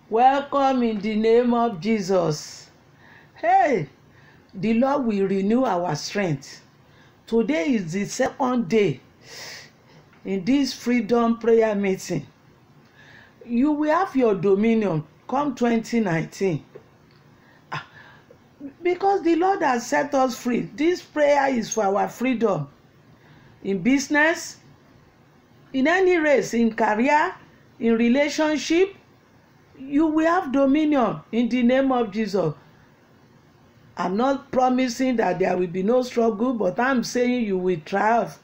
Welcome in the name of Jesus. Hey, the Lord will renew our strength. Today is the second day in this freedom prayer meeting. You will have your dominion come 2019. Because the Lord has set us free. This prayer is for our freedom. In business, in any race, in career, in relationship, you will have dominion in the name of Jesus. I'm not promising that there will be no struggle, but I'm saying you will triumph.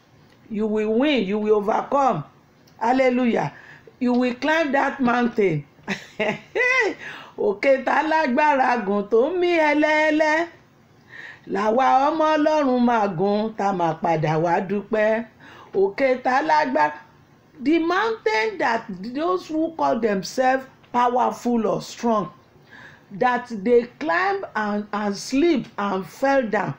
You will win. You will overcome. Hallelujah. You will climb that mountain. Òkè tá lágbára gùn tó mí ẹlẹ́ẹ̀lẹ́ làwa ọmọ Ọlọ́run máa gùn tá máa padà wá dúpẹ́. Òkè tá lágbára, the mountain that those who call themselves powerful or strong, that they climb and sleep and fell down,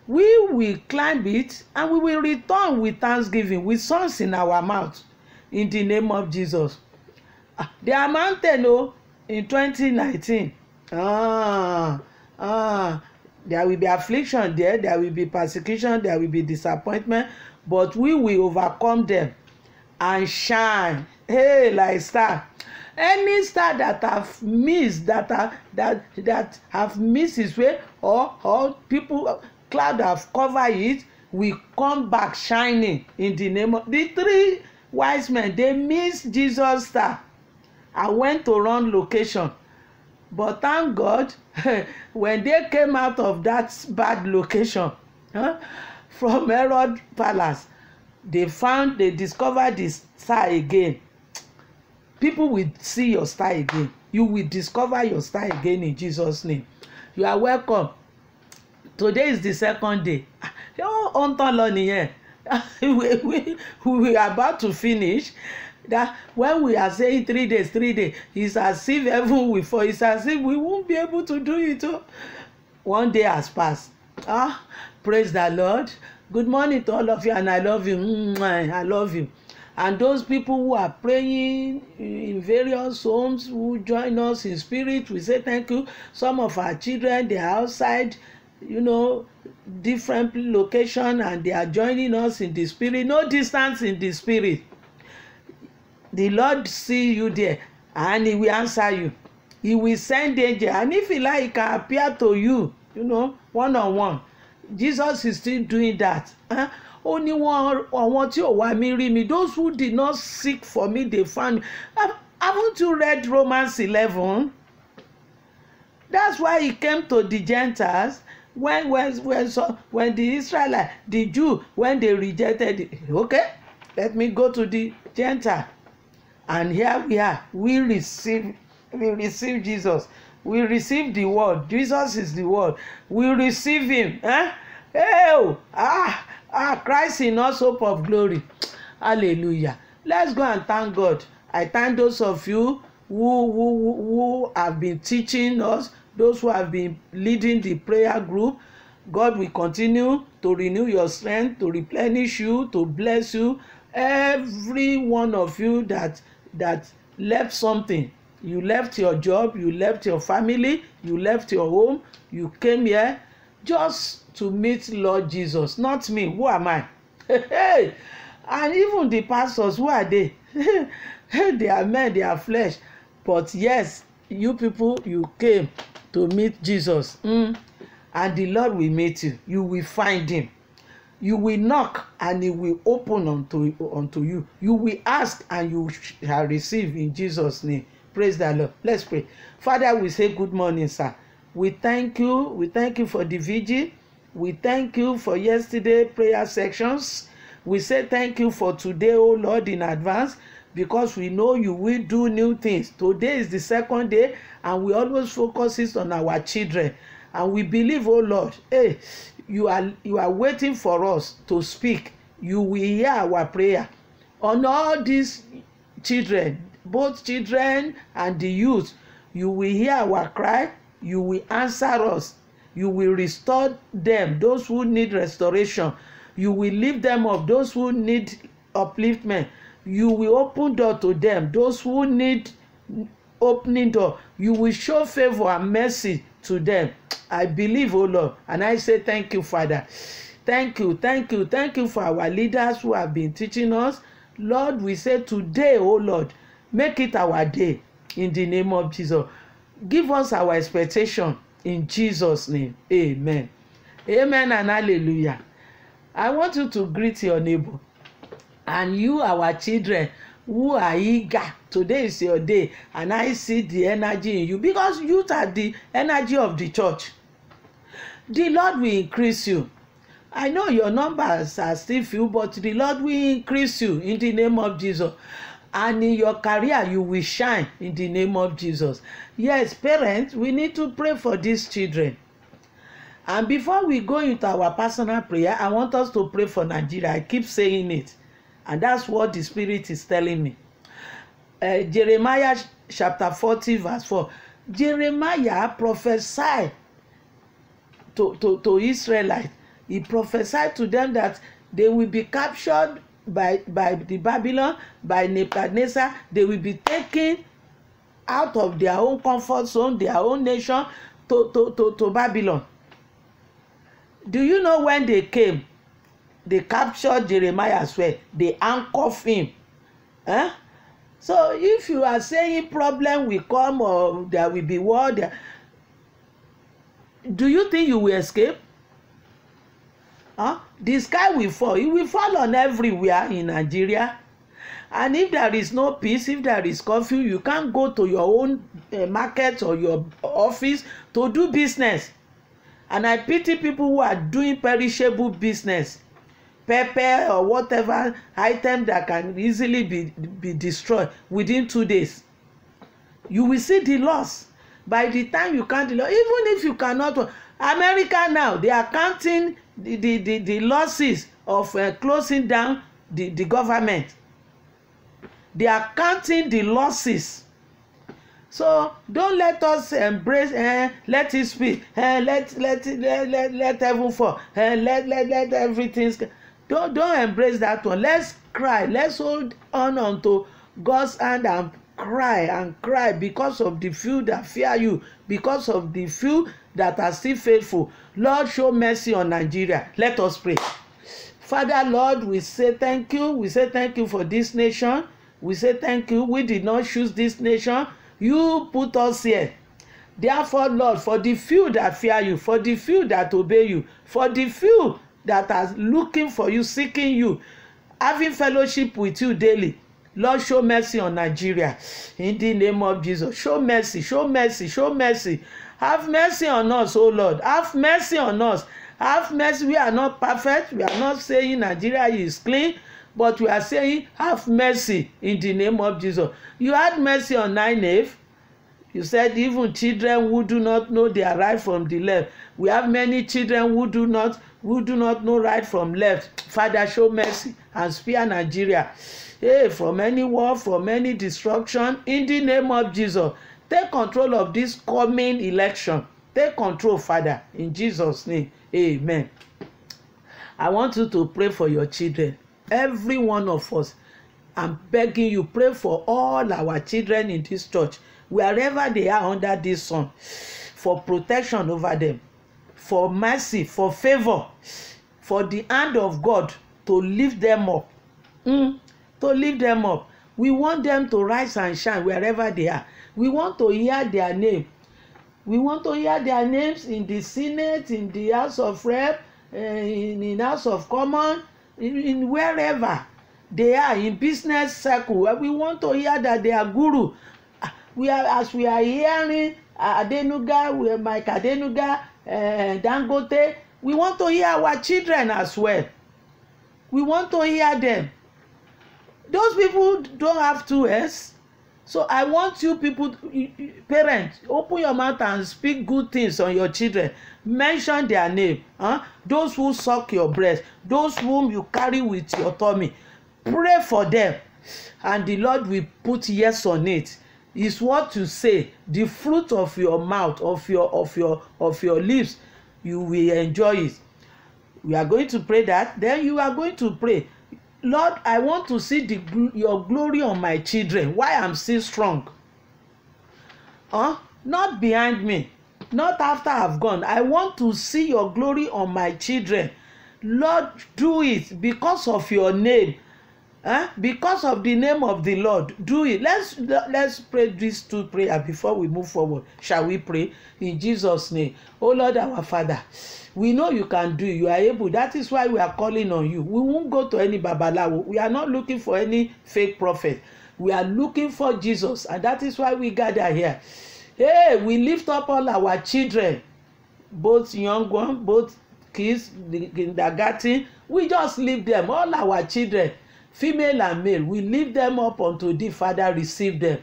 we will climb it and we will return with thanksgiving, with songs in our mouth, in the name of Jesus. Their mountain, in 2019, there will be affliction there will be persecution, there will be disappointment, but we will overcome them and shine, hey, like star. Any star that have missed, that have missed its way, or people, cloud have covered it, will come back shining in the name of the three wise men. They missed Jesus' star. I went to wrong location, but thank God when they came out of that bad location, from Herod Palace, they discovered the star again. People will see your star again. You will discover your star again in Jesus' name. You are welcome. Today is the second day. We are about to finish. That when we are saying 3 days, it's as if heaven will fall. It's as if we won't be able to do it. One day has passed. Praise the Lord. Good morning to all of you, and I love you. I love you. And those people who are praying in various homes, who join us in spirit, we say thank you. Some of our children, they are outside, different location, and they are joining us in the spirit. No distance in the spirit. The Lord see you there, and He will answer you. He will send angel, and if He like, He can appear to you, one-on-one. Jesus is still doing that. Only one àwọn tí ò wá mi rí mi, those who did not seek for me, they found me. Haven't you read Romans 11? That's why He came to the Gentiles when the Israelites, the Jew, when they rejected it. Okay, let me go to the Gentile. And here we are. We receive Jesus. We receive the word. Jesus is the word. We receive Him. Christ in us, hope of glory. Hallelujah. Let's go and thank God. I thank those of you who have been teaching us, those who have been leading the prayer group. God will continue to renew your strength, to replenish you, to bless you. Every one of you that left something. You left your job, you left your family, you left your home, you came here just to meet Lord Jesus. Not me. Who am I? And even the pastors, who are they? They are men, they are flesh. But yes, you people, you came to meet Jesus. And the Lord will meet you. You will find Him. You will knock and He will open unto you. You will ask and you shall receive in Jesus' name. Praise the Lord. Let's pray. Father, we say good morning, sir. We thank you. We thank you for the vigil. We thank you for yesterday prayer sections. We say thank you for today, oh Lord, in advance, because we know you will do new things. Today is the second day, and we always focus on our children. And we believe, oh Lord, you are waiting for us to speak. You will hear our prayer on all these children, both children and the youth. You will hear our cry. You will answer us. You will restore them, those who need restoration. You will lift them up, those who need upliftment. You will open door to them, those who need opening door. You will show favor and mercy to them. I believe, oh Lord, and I say thank you, Father. Thank you for our leaders who have been teaching us. Lord, we say today, oh Lord, make it our day in the name of Jesus. Give us our expectation in Jesus' name. Amen. Amen and hallelujah. I want you to greet your neighbor. And you, our children, who are eager, today is your day, and I see the energy in you, because you are the energy of the church. The Lord will increase you. I know your numbers are still few, but the Lord will increase you in the name of Jesus. And in your career, you will shine in the name of Jesus. Yes, parents, we need to pray for these children. And before we go into our personal prayer, I want us to pray for Nigeria. I keep saying it. And that's what the Spirit is telling me. Jeremiah chapter 40 verse 4. Jeremiah prophesied to Israelites. He prophesied to them that they will be captured by the Babylon, by Nebuchadnezzar. They will be taken out of their own comfort zone, their own nation, to Babylon. Do you know when they came? They captured Jeremiah as well. They handcuffed him. So if you are saying problem will come or there will be war, do you think you will escape? The sky will fall. It will fall on everywhere in Nigeria. And if there is no peace, if there is curfew, you can't go to your own market or your office to do business. And I pity people who are doing perishable business, pepper or whatever item that can easily be destroyed within 2 days. You will see the loss. By the time you count the loss, even if you cannot, America now, they are counting the losses of closing down the government. They are counting the losses. So don't let us embrace, let it speak, let heaven fall, let everything. Don't embrace that one. Let's cry. Let's hold on unto God's hand and cry because of the few that fear you, because of the few that are still faithful. Lord, show mercy on Nigeria. Let us pray. Father, Lord, we say thank you. We say thank you for this nation. We say thank you. We did not choose this nation. You put us here. Therefore, Lord, for the few that fear you, for the few that obey you, for the few that are looking for you, seeking you, having fellowship with you daily, Lord, show mercy on Nigeria. In the name of Jesus, show mercy, show mercy, show mercy. Have mercy on us, oh Lord. Have mercy on us. Have mercy. We are not perfect. We are not saying Nigeria is clean, but we are saying have mercy in the name of Jesus. You had mercy on Nineveh. You said even children who do not know their right from the left. We have many children who do not know right from left. Father, show mercy and spare Nigeria. Hey, from any war, from any destruction, in the name of Jesus. Take control of this coming election. Take control, Father, in Jesus' name. Amen. I want you to pray for your children. Every one of us. I'm begging you, pray for all our children in this church, wherever they are under this sun, for protection over them, for mercy, for favor, for the hand of God to lift them up. To lift them up. We want them to rise and shine wherever they are. We want to hear their name. We want to hear their names in the Senate, in the House of Rep, in House of Commons, in wherever they are, in business circle. We want to hear that they are guru. As we are hearing Adenuga, Mike Adenuga, Dangote, we want to hear our children as well. We want to hear them. Those people don't have 2 ears. So I want you people, parents, open your mouth and speak good things on your children. Mention their name. Those who suck your breast, those whom you carry with your tummy. Pray for them, and the Lord will put yes on it. It's what you say, the fruit of your mouth, of your lips, you will enjoy it. We are going to pray that. Then you are going to pray, Lord, I want to see your glory on my children. Why I'm still strong. Not behind me, not after I've gone. I want to see your glory on my children. Lord, do it because of your name. Because of the name of the Lord, do it. Let's pray these two prayers before we move forward. Shall we pray? In Jesus' name. Oh Lord, our Father, we know you can do it. You are able. That is why we are calling on you. We won't go to any babalawo. We are not looking for any fake prophet. We are looking for Jesus, and that is why we gather here. Hey, we lift up all our children, both young ones, both kids, the kindergarten. We just leave them, all our children, female and male. We lift them up unto thee, Father. Receive them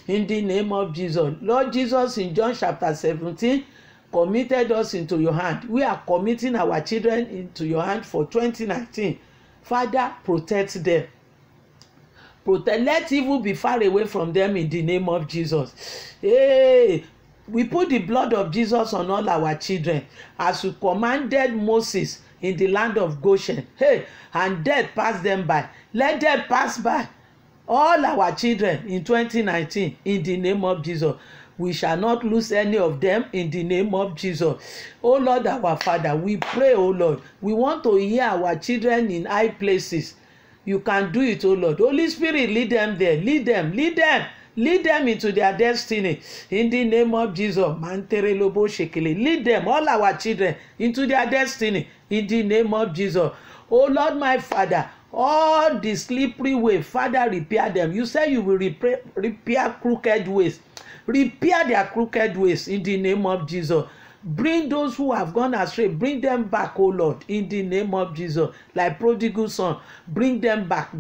in the name of Jesus. Lord Jesus, in John chapter 17, committed us into your hand. We are committing our children into your hand for 2019. Father, protect them. Let evil be far away from them in the name of Jesus. Hey, we put the blood of Jesus on all our children as you commanded Moses in the land of Goshen. Hey, and death passed them by. Let them pass by all our children in 2019 in the name of Jesus. We shall not lose any of them in the name of Jesus. Oh Lord, our Father, we pray, oh Lord, we want to hear our children in high places. You can do it, oh Lord. Holy Spirit, lead them there. Lead them into their destiny in the name of Jesus. Lead them, all our children, into their destiny in the name of Jesus. Oh Lord, my Father, all the slippery way, Father, repair them. You say you will repair crooked ways. Repair their crooked ways in the name of Jesus. Bring those who have gone astray, bring them back, oh Lord, in the name of Jesus. Like prodigal son, bring them back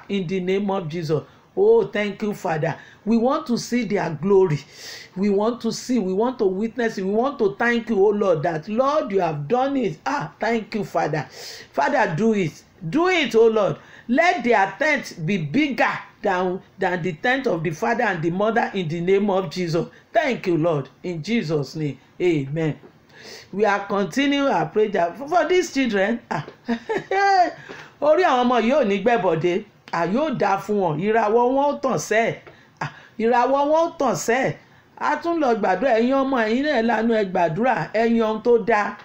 in the name of Jesus. Oh, thank you, Father. We want to see their glory. We want to witness it. We want to thank you, oh Lord, that, Lord, you have done it. Thank you, Father. Father, do it. Do it, oh Lord. Let their tent be bigger than the tent of the father and the mother in the name of Jesus. Thank you, Lord. In Jesus' name, amen. We are continuing our prayer for these children. Orí àwọn ọmọ yóò ní gbẹ́bọ̀dé. Yóò dáa fún wọn. Ìràwọ̀ wọn ó tàn sẹ́ẹ̀. Ìràwọ̀ wọn ó tàn sẹ́ẹ̀. A tún lọ gbàdúrà. Ẹ̀yin ọmọ ẹ̀yin náà lanu ẹ gbàdúrà. Ẹ̀yin ohun tó dáa.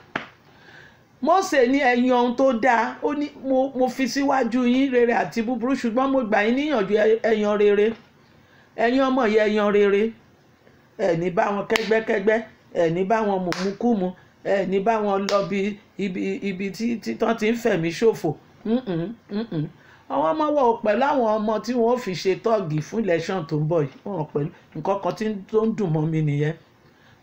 Mósè ní ẹ̀yin ohun tó dáa. Ó ní mo fi síwájú yín rere àti búburú, ṣùgbọ́n mo gbà yín níyànjú ẹ̀yan rere. Ẹ̀yin ọmọ yẹ ẹ̀yan rere. Ẹ ní bá wọn kẹ́gbẹ́kẹ́gbẹ́, ẹ ní bá wọn mùmúkùmù, ẹ ní bá wọn lọ bí ibi tí tán ti ń fẹ̀mí ṣòfò. Àwọn ọmọ wọ̀ pẹ̀lú àwọn ọmọ tí wọ́n fi ṣe tọ́ọ̀gì fún election tó ń bọ̀ yìí. Wọ́n pẹ̀lú nǹkan kan tó ń dùn mọ́ mi nìyẹn.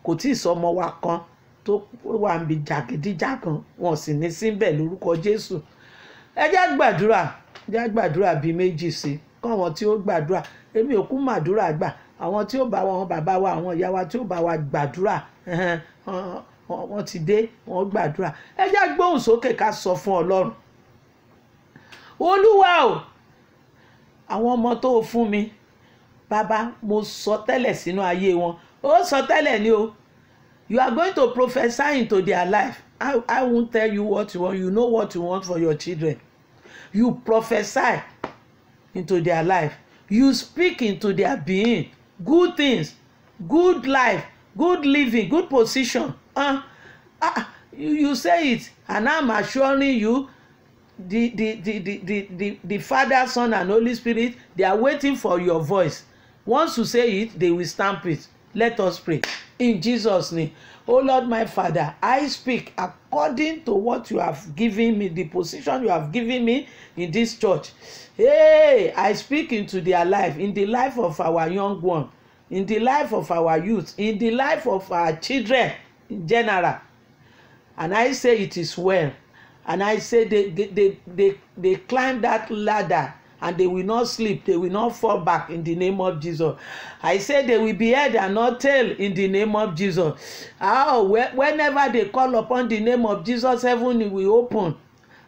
Kò tí ì sọ ọmọ wa kan tó wà níbi jàgídíjàgan, wọn sì ní síbẹ̀ lórúkọ Jésù. Ẹ jẹ́ gbàdúrà bíi méjì sí kọ́ àwọn tí ó gbàdúrà. Èmi ò kú màdúrà gbà. Àwọn tí ó bá wọn bàbá wa, àwọn ìyá wa tí ó bá wa gbàdúrà, wọ́n ti dé, wọ́n gbàdúrà. Ẹ jẹ́ gbóhùn sókè ká sọ fún Ọlọ́run. Olúwa o, àwọn ọmọ tó fún mi, bàbá, mo sọ tẹ́lẹ̀ sínú ayé wọn. Ó sọ tẹ́lẹ̀ ni o. You are going to prophesy into their life. I won't tell you what you want. You know what you want for your children. You prophesy into their life. You speak into their being. Good things, good life, good living, good position. You say it, and I'm assuring you, the Father, Son, and Holy Spirit, they are waiting for your voice. Once you say it, they will stamp it. Let us pray. In Jesus' name. Oh Lord, my Father, I speak according to what you have given me, the position you have given me in this church. Hey, I speak into their life, in the life of our young one, in the life of our youth, in the life of our children in general. And I say it is well. And I say they climb that ladder and they will not sleep, they will not fall back in the name of Jesus. I say they will be head and not tail in the name of Jesus. Whenever they call upon the name of Jesus, heaven will open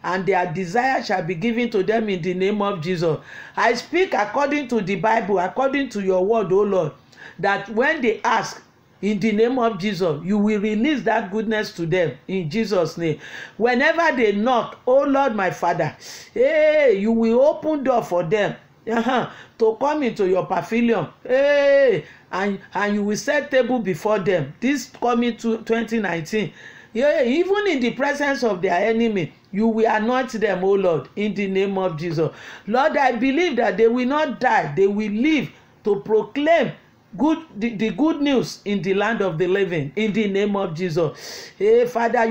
and their desire shall be given to them in the name of Jesus. I speak according to the Bible, according to your word, O Lord, that when they ask, in the name of Jesus, you will release that goodness to them in Jesus' name. Whenever they knock, oh Lord, my Father, hey, you will open door for them to come into your pavilion. Hey, and you will set table before them. This coming to 2019. Yeah, even in the presence of their enemy, you will anoint them, oh Lord, in the name of Jesus. Lord, I believe that they will not die. They will live to proclaim the good news in the land of the living, in the name of Jesus. Hey, Father,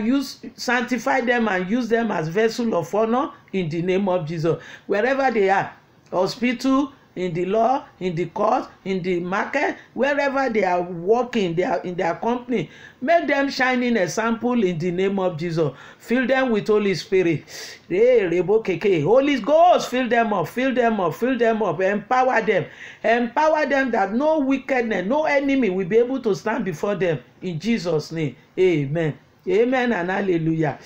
sanctify them and use them as vessel of honor in the name of Jesus. Wherever they are, hospital, in the law, in the court, in the market, wherever they are working, they are in their company, make them shining example in the name of Jesus. Fill them with Holy Spirit. Holy Ghost, fill them up, fill them up, fill them up, empower them that no wickedness, no enemy will be able to stand before them. In Jesus' name, amen. Amen and hallelujah.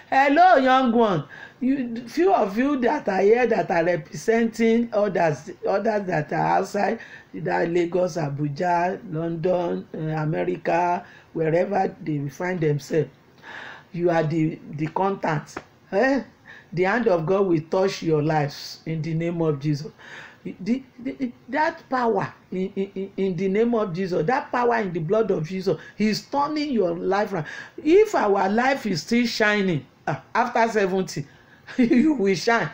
Hello, young one. Few of you that are here that are representing others that are outside, that Lagos, Abuja, London, America, wherever they find themselves, you are the contact. The hand of God will touch your lives in the name of Jesus. That power in the name of Jesus, that power in the blood of Jesus is turning your life around. If our life is still shining after 70, you will shine.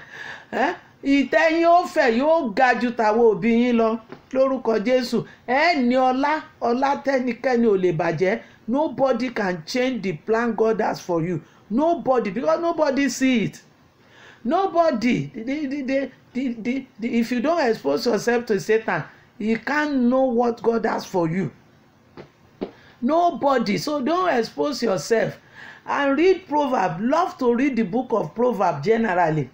Ìtẹ́yìn ó fẹ̀ yóò ga ju tàwọn òbí yín lọ lórúkọ Jésù. Ní ọlá tẹ́nikẹ́ni ò lè bàjẹ́. Nobody can change the plan God has for you. Nobody, because nobody see it. Nobody. If you don't expose yourself to Satan, you can't know what God has for you. Nobody. So don't expose yourself. And read Proverbs. Love to read the book of Proverbs generally.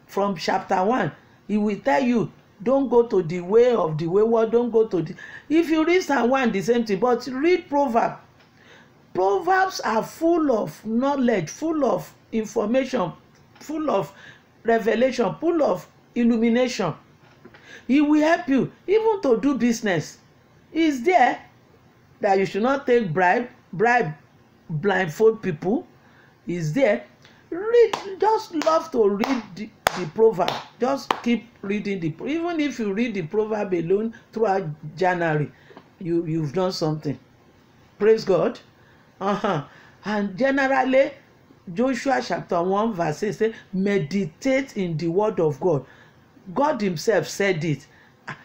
From chapter 1, he will tell you, don't go to the way of the wayward, don't go to the... If you read Psalm 1, the same thing, but read Proverbs. Proverbs are full of knowledge, full of information, full of revelation, full of illumination. He will help you even to do business. Is there that you should not take bribe, blindfold people. Is there. Read, just love to read the proverb. Just keep reading even if you read the proverb alone throughout January, you've done something. Praise God. And generally, Joshua chapter 1 verse 6 say, meditate in the word of God. God himself said it.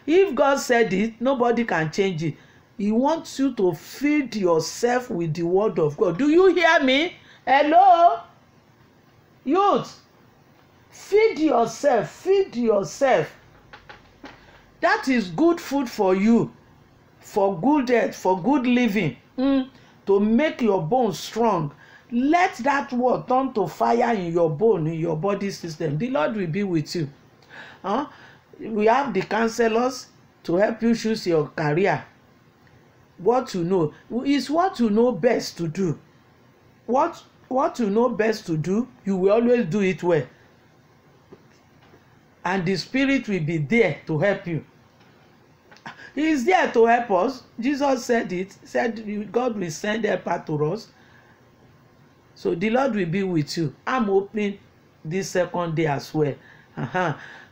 If God said it, nobody can change it. He wants you to feed yourself with the word of God. Do you hear me? Hello? Youth, feed yourself, feed yourself. That is good food for you, for good health, for good living, to make your bones strong. Let that word turn to fire in your bone, in your body system. The Lord will be with you. We have the counselors to help you choose your career. What you know is what you know best to do. What you know best to do, you will always do it well. And the Spirit will be there to help you. He is there to help us. Jesus said it. Said God will send helper to us. So the Lord will be with you. I'm opening this second day as well.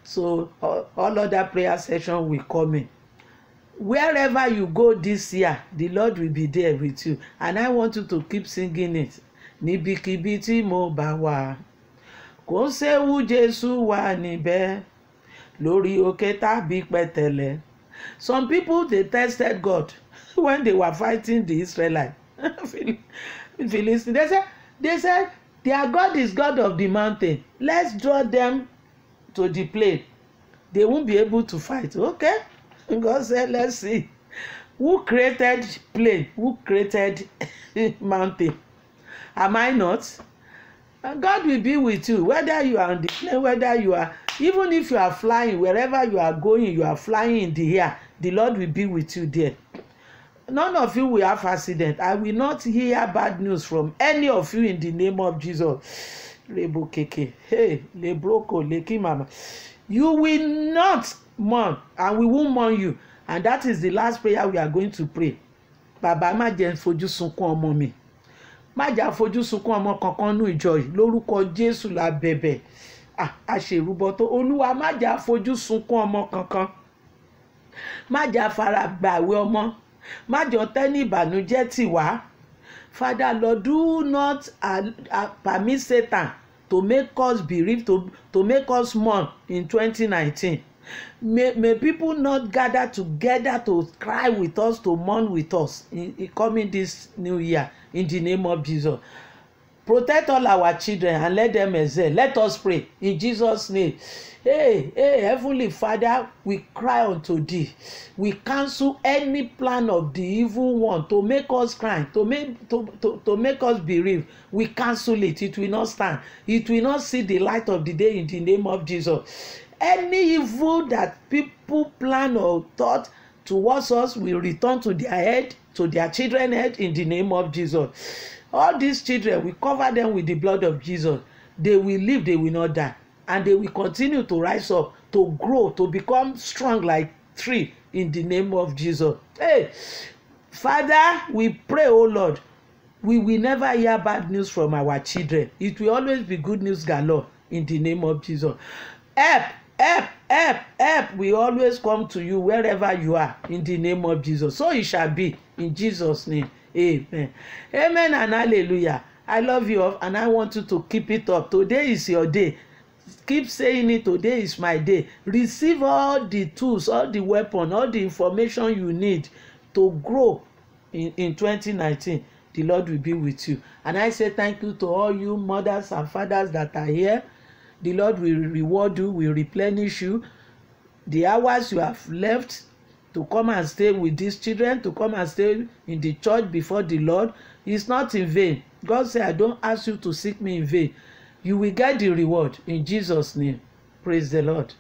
So all other prayer sessions will come in. Wherever you go this year, the Lord will be there with you. And I want you to keep singing it. Níbikíbi tí mo bá wà, kò séwu Jésù wà níbẹ̀, lórí òkè tàbí pẹ̀tẹ́lẹ̀. Some people, they tested God when they were fighting the Israelites. Philistines. They said their God is God of the mountain. Let's draw them to the plain. They won't be able to fight. Okay? God said, let's see. Who created plain? Who created mountain? Am I not? And God will be with you, whether you are on the plane, whether you are, even if you are flying, wherever you are going, you are flying in the air, the Lord will be with you there. None of you will have accident. I will not hear bad news from any of you in the name of Jesus. Lebo keke, hey, lebroko, leki mama. You will not mourn, and we won't mourn you. And that is the last prayer we are going to pray. Bàbá má jẹ́ fojú sunkún ọmọ mi. Má jà fojú sunkún ọmọ kankan nú ìjọ yìí. Lórúkọ Jésù la bẹ̀bẹ̀. àṣèrúbọ tó olúwa má jà fojú sunkún ọmọ kankan, má jà fara gbàwé ọmọ, má jọ tẹ́ni ìbànújẹ́ tì wá. Father Lord, do not permit Satan to make us bereave, to make us mourn in 2019. May people not gather together to cry with us, to mourn with us in coming this new year, in the name of Jesus. Protect all our children and let them excel. Let us pray in Jesus' name. Hey, Heavenly Father, we cry unto thee. We cancel any plan of the evil one to make us cry, to make us bereave. We cancel it. It will not stand. It will not see the light of the day in the name of Jesus. Any evil that people plan or thought towards us will return to their head, to their children's head, in the name of Jesus. All these children, we cover them with the blood of Jesus. They will live, they will not die. And they will continue to rise up, to grow, to become strong like tree, in the name of Jesus. Hey, Father, we pray, oh Lord, we will never hear bad news from our children. It will always be good news galore, in the name of Jesus. Help. We always come to you wherever you are, in the name of Jesus. So it shall be, in Jesus' name. Amen. Amen and hallelujah. I love you all, and I want you to keep it up. Today is your day. Keep saying it. Today is my day. Receive all the tools, all the weapons, all the information you need to grow in 2019. The Lord will be with you. And I say thank you to all you mothers and fathers that are here. The Lord will reward you, will replenish you. The hours you have left to come and stay with these children, to come and stay in the church before the Lord, is not in vain. God said, I don't ask you to seek me in vain. You will get the reward in Jesus' name. Praise the Lord.